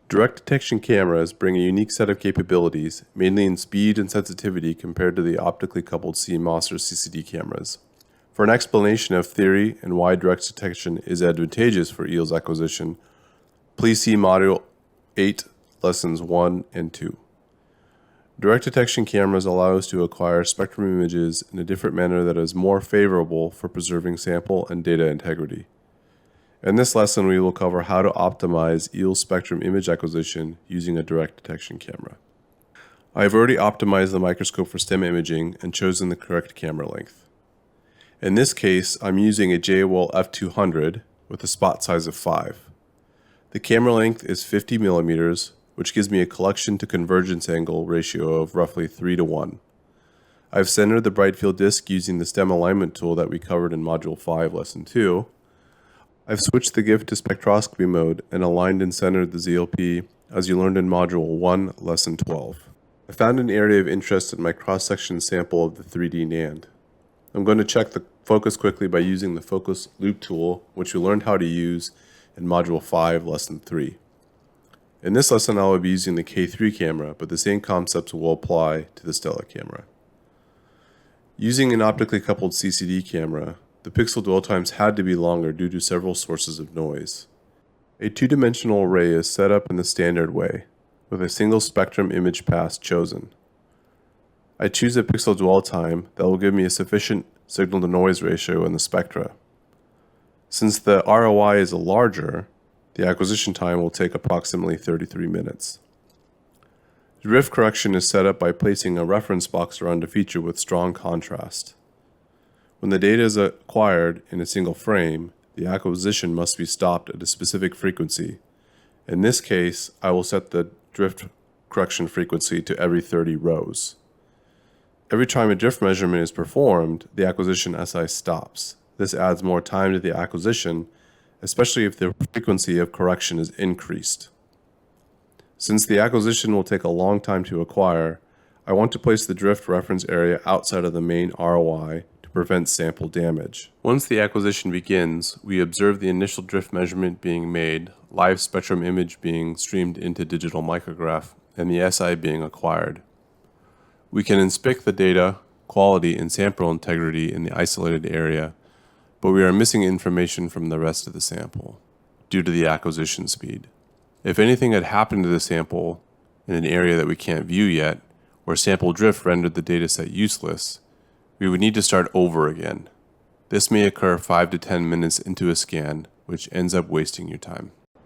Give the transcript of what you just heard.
Direct detection cameras bring a unique set of capabilities, mainly in speed and sensitivity compared to the optically coupled CMOS or CCD cameras. For an explanation of theory and why direct detection is advantageous for EELS acquisition, please see Module 8, Lessons 1 and 2. Direct detection cameras allow us to acquire spectrum images in a different manner that is more favorable for preserving sample and data integrity. In this lesson, we will cover how to optimize EELS spectrum image acquisition using a direct detection camera. I have already optimized the microscope for stem imaging and chosen the correct camera length. In this case, I'm using a JWL f200 with a spot size of 5. The camera length is 50 millimeters, which gives me a collection to convergence angle ratio of roughly 3:1. I've centered the bright field disk using the stem alignment tool that we covered in Module 5, Lesson 2. I've switched the GIF to spectroscopy mode and aligned and centered the ZLP as you learned in Module 1, Lesson 12. I found an area of interest in my cross-section sample of the 3D NAND. I'm going to check the focus quickly by using the focus loop tool, which we learned how to use in Module 5, Lesson 3. In this lesson, I will be using the K3 camera, but the same concepts will apply to the Stella camera. Using an optically coupled CCD camera, the pixel dwell times had to be longer due to several sources of noise. A two-dimensional array is set up in the standard way, with a single spectrum image pass chosen. I choose a pixel dwell time that will give me a sufficient signal-to-noise ratio in the spectra. Since the ROI is larger, the acquisition time will take approximately 33 minutes. Drift correction is set up by placing a reference box around a feature with strong contrast. When the data is acquired in a single frame, the acquisition must be stopped at a specific frequency. In this case, I will set the drift correction frequency to every 30 rows. Every time a drift measurement is performed, the acquisition SI stops. This adds more time to the acquisition, especially if the frequency of correction is increased. Since the acquisition will take a long time to acquire, I want to place the drift reference area outside of the main ROI to prevent sample damage. Once the acquisition begins, we observe the initial drift measurement being made, live spectrum image being streamed into digital micrograph, and the SI being acquired. We can inspect the data, quality, and sample integrity in the isolated area, but we are missing information from the rest of the sample due to the acquisition speed. If anything had happened to the sample in an area that we can't view yet, or sample drift rendered the dataset useless, we would need to start over again. This may occur 5 to 10 minutes into a scan, which ends up wasting your time.